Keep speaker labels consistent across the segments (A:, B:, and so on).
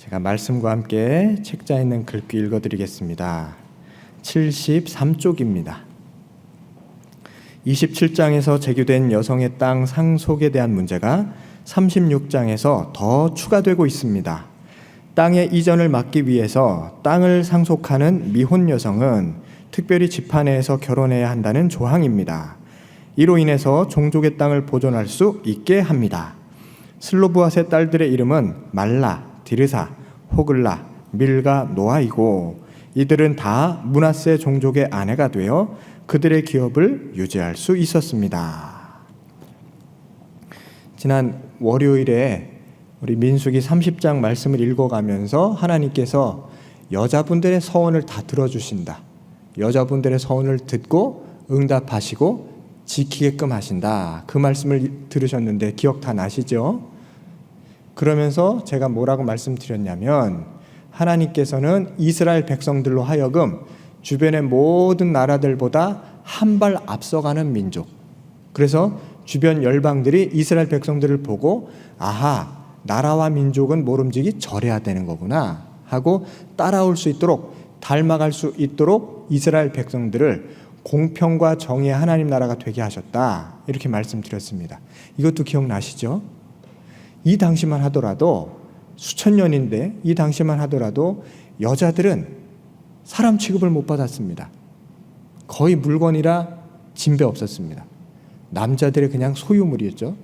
A: 제가 말씀과 함께 책자에 있는 글귀 읽어드리겠습니다. 73쪽입니다. 27장에서 제기된 여성의 땅 상속에 대한 문제가 36장에서 더 추가되고 있습니다. 땅의 이전을 막기 위해서 땅을 상속하는 미혼 여성은 특별히 집안 내에서 결혼해야 한다는 조항입니다. 이로 인해서 종족의 땅을 보존할 수 있게 합니다. 슬로브앗의 딸들의 이름은 말라, 디르사, 호글라, 밀가, 노아이고 이들은 다 므낫세 종족의 아내가 되어 그들의 기업을 유지할 수 있었습니다. 지난 월요일에 우리 민수기 30장 말씀을 읽어가면서 하나님께서 여자분들의 서원을 다 들어주신다. 여자분들의 서원을 듣고 응답하시고 지키게끔 하신다. 그 말씀을 들으셨는데 기억 다 나시죠? 그러면서 제가 뭐라고 말씀드렸냐면 하나님께서는 이스라엘 백성들로 하여금 주변의 모든 나라들보다 한 발 앞서가는 민족, 그래서 주변 열방들이 이스라엘 백성들을 보고 아하, 나라와 민족은 모름지기 절해야 되는 거구나 하고 따라올 수 있도록, 닮아갈 수 있도록 이스라엘 백성들을 공평과 정의의 하나님 나라가 되게 하셨다, 이렇게 말씀드렸습니다. 이것도 기억나시죠? 이 당시만 하더라도, 수천 년인데 이 당시만 하더라도 여자들은 사람 취급을 못 받았습니다. 거의 물건이라 진배 없었습니다. 남자들의 그냥 소유물이었죠.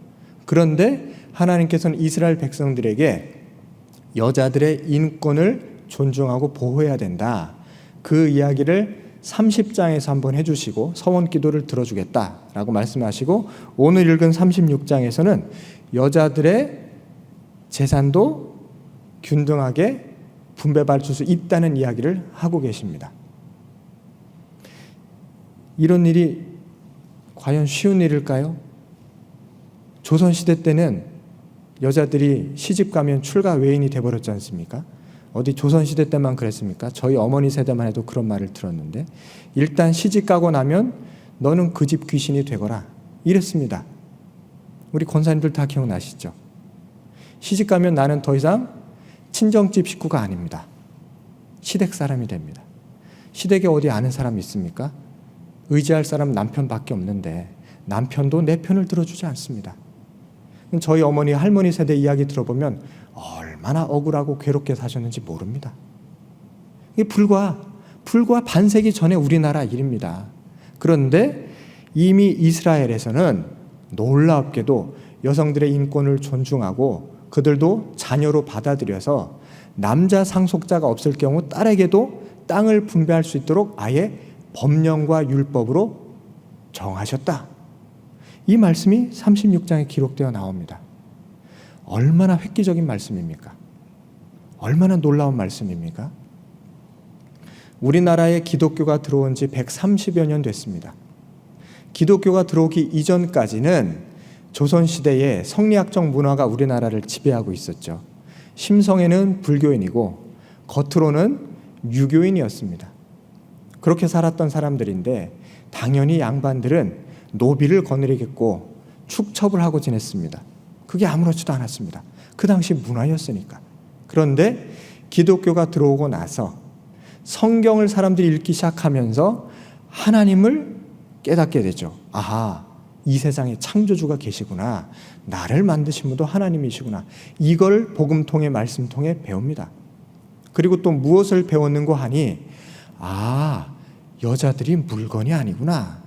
A: 그런데 하나님께서는 이스라엘 백성들에게 여자들의 인권을 존중하고 보호해야 된다, 그 이야기를 30장에서 한번 해주시고 서원 기도를 들어주겠다라고 말씀하시고, 오늘 읽은 36장에서는 여자들의 재산도 균등하게 분배받을 수 있다는 이야기를 하고 계십니다. 이런 일이 과연 쉬운 일일까요? 조선시대 때는 여자들이 시집가면 출가 외인이 돼버렸지 않습니까? 어디 조선시대 때만 그랬습니까? 저희 어머니 세대만 해도 그런 말을 들었는데, 일단 시집가고 나면 너는 그 집 귀신이 되거라, 이랬습니다. 우리 권사님들 다 기억나시죠? 시집가면 나는 더 이상 친정집 식구가 아닙니다. 시댁 사람이 됩니다. 시댁에 어디 아는 사람 있습니까? 의지할 사람 남편밖에 없는데 남편도 내 편을 들어주지 않습니다. 저희 어머니, 할머니 세대 이야기 들어보면 얼마나 억울하고 괴롭게 사셨는지 모릅니다. 이게 불과 반세기 전에 우리나라 일입니다. 그런데 이미 이스라엘에서는 놀랍게도 여성들의 인권을 존중하고 그들도 자녀로 받아들여서 남자 상속자가 없을 경우 딸에게도 땅을 분배할 수 있도록 아예 법령과 율법으로 정하셨다. 이 말씀이 36장에 기록되어 나옵니다. 얼마나 획기적인 말씀입니까? 얼마나 놀라운 말씀입니까? 우리나라에 기독교가 들어온 지 130여 년 됐습니다. 기독교가 들어오기 이전까지는 조선시대의 성리학적 문화가 우리나라를 지배하고 있었죠. 심성에는 불교인이고 겉으로는 유교인이었습니다. 그렇게 살았던 사람들인데 당연히 양반들은 노비를 거느리겠고 축첩을 하고 지냈습니다. 그게 아무렇지도 않았습니다. 그 당시 문화였으니까. 그런데 기독교가 들어오고 나서 성경을 사람들이 읽기 시작하면서 하나님을 깨닫게 되죠. 아하, 이 세상에 창조주가 계시구나, 나를 만드신 분도 하나님이시구나, 이걸 복음통의 말씀통에 배웁니다. 그리고 또 무엇을 배웠는고 하니, 여자들이 물건이 아니구나,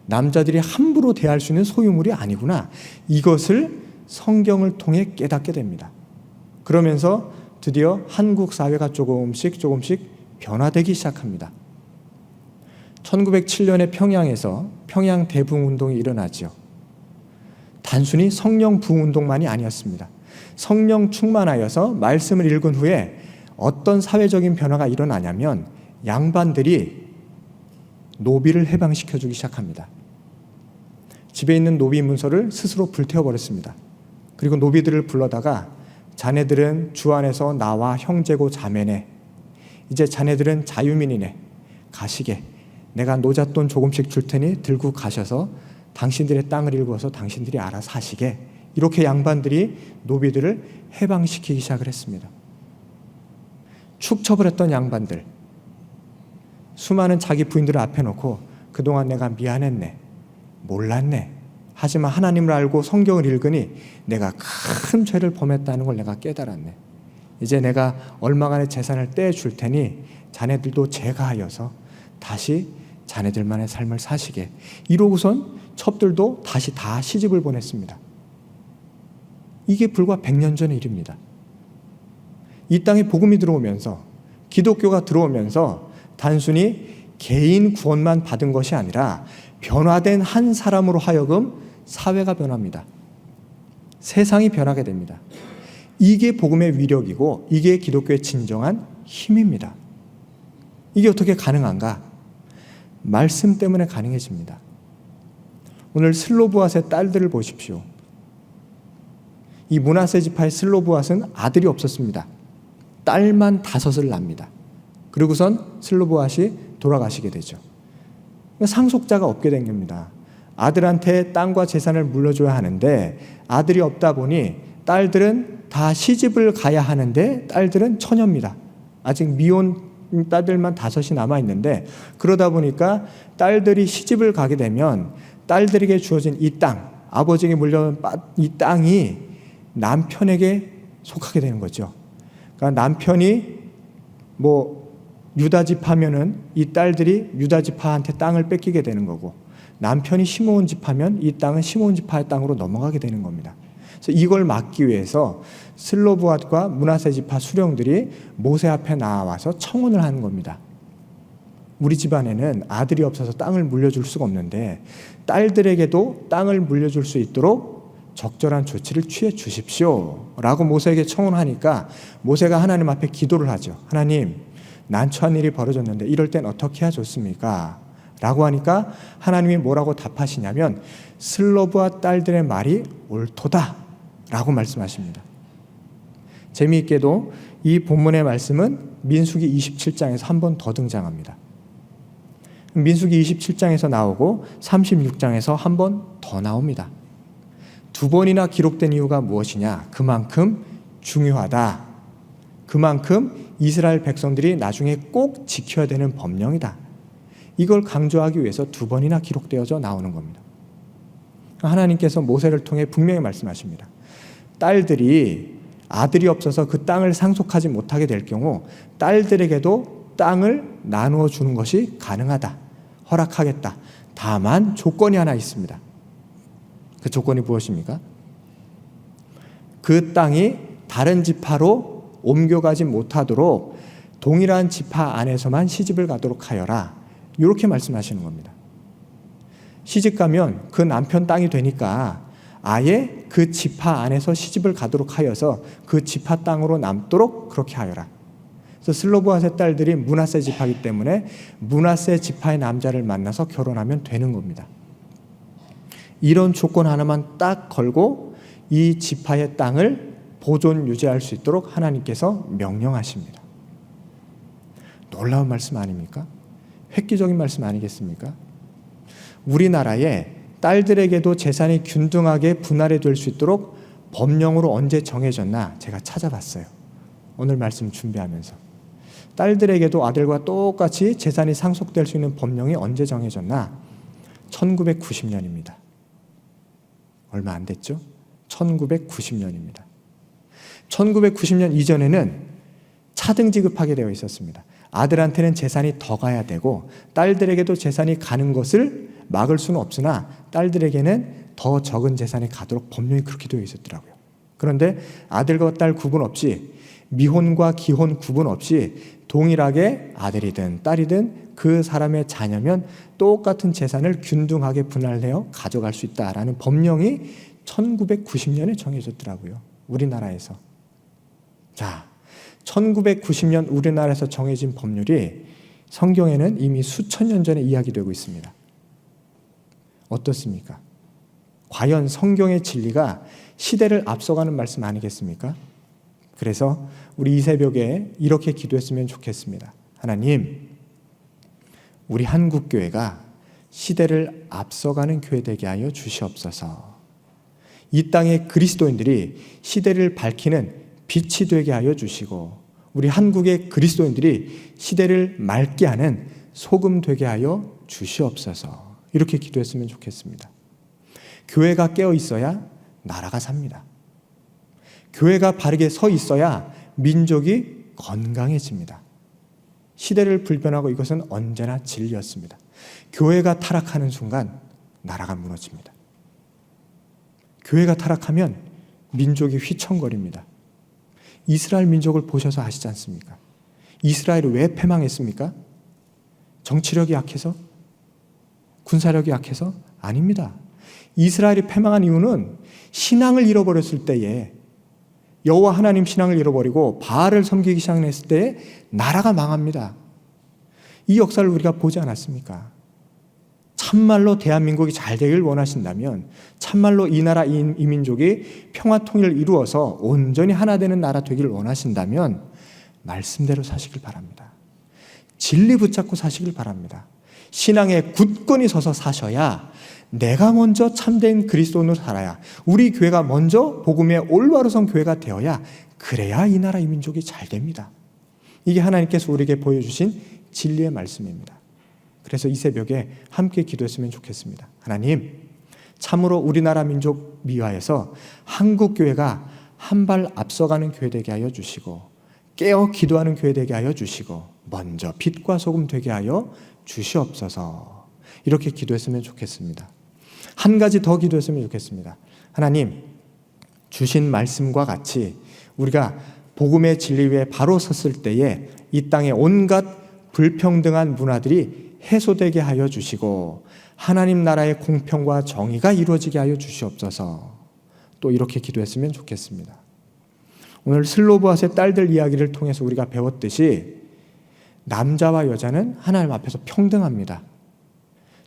A: 남자들이 함부로 대할 수 있는 소유물이 아니구나, 이것을 성경을 통해 깨닫게 됩니다. 그러면서 드디어 한국 사회가 조금씩 변화되기 시작합니다. 1907년에 평양에서 평양 대부흥운동이 일어나죠. 단순히 성령 부흥운동만이 아니었습니다. 성령 충만하여서 말씀을 읽은 후에 어떤 사회적인 변화가 일어나냐면 양반들이 노비를 해방시켜주기 시작합니다. 집에 있는 노비 문서를 스스로 불태워버렸습니다. 그리고 노비들을 불러다가 자네들은 주 안에서 나와 형제고 자매네, 이제 자네들은 자유민이네, 가시게, 내가 노잣돈 조금씩 줄 테니 들고 가셔서 당신들의 땅을 일구어서 당신들이 알아서 하시게, 이렇게 양반들이 노비들을 해방시키기 시작을 했습니다. 축처벌했던 양반들, 수많은 자기 부인들을 앞에 놓고 그동안 내가 미안했네, 몰랐네, 하지만 하나님을 알고 성경을 읽으니 내가 큰 죄를 범했다는 걸 내가 깨달았네. 이제 내가 얼마간의 재산을 떼줄 테니 자네들도 제가 하여서 다시 자네들만의 삶을 사시게. 이러고선 첩들도 다시 다 시집을 보냈습니다. 이게 불과 100년 전의 일입니다. 이 땅에 복음이 들어오면서, 기독교가 들어오면서 단순히 개인 구원만 받은 것이 아니라 변화된 한 사람으로 하여금 사회가 변합니다. 세상이 변하게 됩니다. 이게 복음의 위력이고 이게 기독교의 진정한 힘입니다. 이게 어떻게 가능한가? 말씀 때문에 가능해집니다. 오늘 슬로브앗의 딸들을 보십시오. 이 므낫세 지파의 슬로브앗은 아들이 없었습니다. 딸만 5을 낳습니다. 그리고선 슬로브앗이 돌아가시게 되죠. 상속자가 없게 된 겁니다. 아들한테 땅과 재산을 물려줘야 하는데 아들이 없다 보니 딸들은 다 시집을 가야 하는데 딸들은 처녀입니다. 아직 미혼 딸들만 5이 남아있는데, 그러다 보니까 딸들이 시집을 가게 되면 딸들에게 주어진 이 땅, 아버지에게 물려온 이 땅이 남편에게 속하게 되는 거죠. 그러니까 남편이 유다지파면은 이 딸들이 유다지파한테 땅을 뺏기게 되는 거고, 남편이 시므온 지파면 이 땅은 시므온 지파의 땅으로 넘어가게 되는 겁니다. 그래서 이걸 막기 위해서 슬로브앗과 므낫세 지파 수령들이 모세 앞에 나와서 청혼을 하는 겁니다. 우리 집안에는 아들이 없어서 땅을 물려줄 수가 없는데 딸들에게도 땅을 물려줄 수 있도록 적절한 조치를 취해 주십시오 라고 모세에게 청혼하니까 모세가 하나님 앞에 기도를 하죠. 하나님, 난처한 일이 벌어졌는데 이럴 땐 어떻게 해야 좋습니까? 라고 하니까 하나님이 뭐라고 답하시냐면 슬로브앗 딸들의 말이 옳도다 라고 말씀하십니다. 재미있게도 이 본문의 말씀은 민수기 27장에서 한 번 더 등장합니다. 민수기 27장에서 나오고 36장에서 한 번 더 나옵니다. 2번이나 기록된 이유가 무엇이냐? 그만큼 중요하다. 그만큼 이스라엘 백성들이 나중에 꼭 지켜야 되는 법령이다. 이걸 강조하기 위해서 2번이나 기록되어져 나오는 겁니다. 하나님께서 모세를 통해 분명히 말씀하십니다. 딸들이 아들이 없어서 그 땅을 상속하지 못하게 될 경우 딸들에게도 땅을 나누어 주는 것이 가능하다. 허락하겠다. 다만 조건이 하나 있습니다. 그 조건이 무엇입니까? 그 땅이 다른 지파로 옮겨가지 못하도록 동일한 지파 안에서만 시집을 가도록 하여라. 이렇게 말씀하시는 겁니다. 시집 가면 그 남편 땅이 되니까 아예 그 지파 안에서 시집을 가도록 하여서 그 지파 땅으로 남도록 그렇게 하여라. 그래서 슬로브앗의 딸들이 므낫세 지파이기 때문에 므낫세 지파의 남자를 만나서 결혼하면 되는 겁니다. 이런 조건 하나만 딱 걸고 이 지파의 땅을 보존 유지할 수 있도록 하나님께서 명령하십니다. 놀라운 말씀 아닙니까? 획기적인 말씀 아니겠습니까? 우리나라에 딸들에게도 재산이 균등하게 분할이 될 수 있도록 법령으로 언제 정해졌나 제가 찾아봤어요. 오늘 말씀 준비하면서. 딸들에게도 아들과 똑같이 재산이 상속될 수 있는 법령이 언제 정해졌나? 1990년입니다. 얼마 안 됐죠? 1990년입니다. 1990년 이전에는 차등 지급하게 되어 있었습니다. 아들한테는 재산이 더 가야 되고 딸들에게도 재산이 가는 것을 막을 수는 없으나 딸들에게는 더 적은 재산이 가도록 법령이 그렇게 되어 있었더라고요. 그런데 아들과 딸 구분 없이, 미혼과 기혼 구분 없이 동일하게 아들이든 딸이든 그 사람의 자녀면 똑같은 재산을 균등하게 분할해서 가져갈 수 있다라는 법령이 1990년에 정해졌더라고요. 우리나라에서. 자, 1990년 우리나라에서 정해진 법률이 성경에는 이미 수천 년 전에 이야기되고 있습니다. 어떻습니까? 과연 성경의 진리가 시대를 앞서가는 말씀 아니겠습니까? 그래서 우리 이 새벽에 이렇게 기도했으면 좋겠습니다. 하나님, 우리 한국교회가 시대를 앞서가는 교회 되게 하여 주시옵소서. 이 땅의 그리스도인들이 시대를 밝히는 빛이 되게 하여 주시고 우리 한국의 그리스도인들이 시대를 맑게 하는 소금 되게 하여 주시옵소서. 이렇게 기도했으면 좋겠습니다. 교회가 깨어 있어야 나라가 삽니다. 교회가 바르게 서 있어야 민족이 건강해집니다. 시대를 불변하고 이것은 언제나 진리였습니다. 교회가 타락하는 순간 나라가 무너집니다. 교회가 타락하면 민족이 휘청거립니다. 이스라엘 민족을 보셔서 아시지 않습니까? 이스라엘이 왜 패망했습니까? 정치력이 약해서? 군사력이 약해서? 아닙니다. 이스라엘이 패망한 이유는 신앙을 잃어버렸을 때에, 여호와 하나님 신앙을 잃어버리고 바알을 섬기기 시작했을 때에 나라가 망합니다. 이 역사를 우리가 보지 않았습니까? 참말로 대한민국이 잘 되길 원하신다면, 참말로 이 나라 이 민족이 평화 통일을 이루어서 온전히 하나 되는 나라 되기를 원하신다면 말씀대로 사시길 바랍니다. 진리 붙잡고 사시길 바랍니다. 신앙에 굳건히 서서 사셔야, 내가 먼저 참된 그리스도인으로 살아야, 우리 교회가 먼저 복음의 올바로 선 교회가 되어야, 그래야 이 나라 이 민족이 잘 됩니다. 이게 하나님께서 우리에게 보여주신 진리의 말씀입니다. 그래서 이 새벽에 함께 기도했으면 좋겠습니다. 하나님, 참으로 우리나라 민족 미화에서 한국교회가 한 발 앞서가는 교회 되게 하여 주시고, 깨어 기도하는 교회 되게 하여 주시고, 먼저 빛과 소금 되게 하여 주시옵소서. 이렇게 기도했으면 좋겠습니다. 한 가지 더 기도했으면 좋겠습니다. 하나님, 주신 말씀과 같이 우리가 복음의 진리 위에 바로 섰을 때에 이 땅의 온갖 불평등한 문화들이 해소되게 하여 주시고, 하나님 나라의 공평과 정의가 이루어지게 하여 주시옵소서. 또 이렇게 기도했으면 좋겠습니다. 오늘 슬로보아스의 딸들 이야기를 통해서 우리가 배웠듯이 남자와 여자는 하나님 앞에서 평등합니다.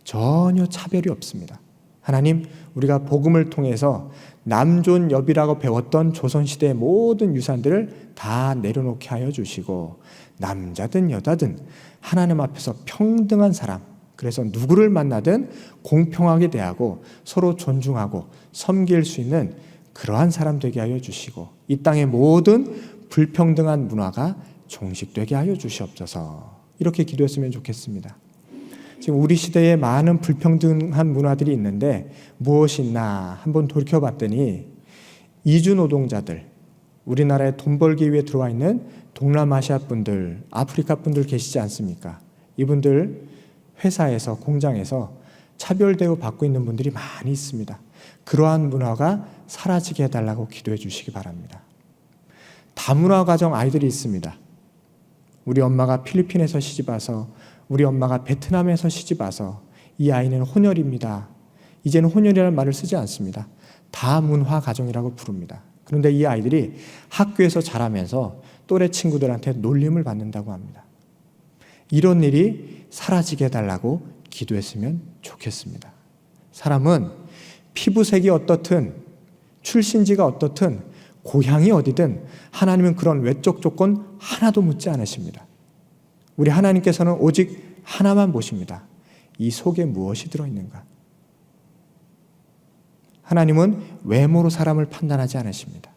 A: 전혀 차별이 없습니다. 하나님, 우리가 복음을 통해서 남존여비라고 배웠던 조선시대의 모든 유산들을 다 내려놓게 하여 주시고, 남자든 여자든 하나님 앞에서 평등한 사람, 그래서 누구를 만나든 공평하게 대하고 서로 존중하고 섬길 수 있는 그러한 사람 되게 하여 주시고, 이 땅의 모든 불평등한 문화가 종식되게 하여 주시옵소서. 이렇게 기도했으면 좋겠습니다. 지금 우리 시대에 많은 불평등한 문화들이 있는데 무엇이 있나 한번 돌이켜봤더니, 이주 노동자들, 우리나라에 돈 벌기 위해 들어와 있는 동남아시아 분들, 아프리카 분들 계시지 않습니까? 이분들 회사에서, 공장에서 차별 대우 받고 있는 분들이 많이 있습니다. 그러한 문화가 사라지게 해달라고 기도해 주시기 바랍니다. 다문화 가정 아이들이 있습니다. 우리 엄마가 필리핀에서 시집와서, 우리 엄마가 베트남에서 시집와서 이 아이는 혼혈입니다. 이제는 혼혈이라는 말을 쓰지 않습니다. 다문화 가정이라고 부릅니다. 그런데 이 아이들이 학교에서 자라면서 또래 친구들한테 놀림을 받는다고 합니다. 이런 일이 사라지게 해달라고 기도했으면 좋겠습니다. 사람은 피부색이 어떻든, 출신지가 어떻든, 고향이 어디든 하나님은 그런 외적 조건 하나도 묻지 않으십니다. 우리 하나님께서는 오직 하나만 보십니다. 이 속에 무엇이 들어있는가? 하나님은 외모로 사람을 판단하지 않으십니다.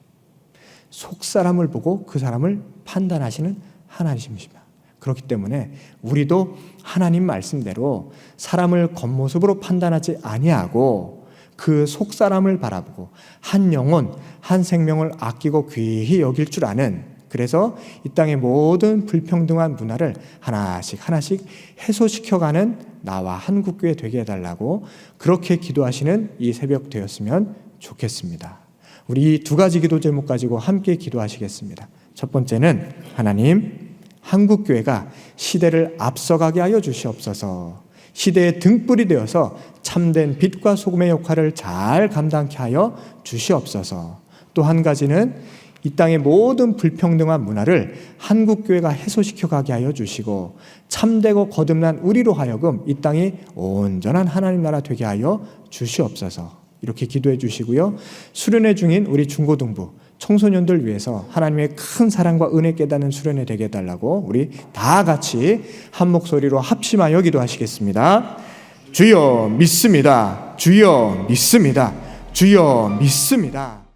A: 속 사람을 보고 그 사람을 판단하시는 하나님이십니다. 그렇기 때문에 우리도 하나님 말씀대로 사람을 겉모습으로 판단하지 아니하고 그 속 사람을 바라보고 한 영혼, 한 생명을 아끼고 귀히 여길 줄 아는, 그래서 이 땅의 모든 불평등한 문화를 하나씩 해소시켜가는 나와 한국교회 되게 해달라고 그렇게 기도하시는 이 새벽 되었으면 좋겠습니다. 우리 이 두 가지 기도 제목 가지고 함께 기도하시겠습니다. 첫 번째는, 하나님, 한국교회가 시대를 앞서가게 하여 주시옵소서. 시대의 등불이 되어서 참된 빛과 소금의 역할을 잘 감당케 하여 주시옵소서. 또 한 가지는, 이 땅의 모든 불평등한 문화를 한국교회가 해소시켜 가게 하여 주시고, 참되고 거듭난 우리로 하여금 이 땅이 온전한 하나님 나라 되게 하여 주시옵소서. 이렇게 기도해 주시고요. 수련회 중인 우리 중고등부 청소년들 위해서 하나님의 큰 사랑과 은혜 깨닫는 수련회 되게 해달라고 우리 다 같이 한 목소리로 합심하여 기도하시겠습니다. 주여 믿습니다. 주여 믿습니다. 주여 믿습니다.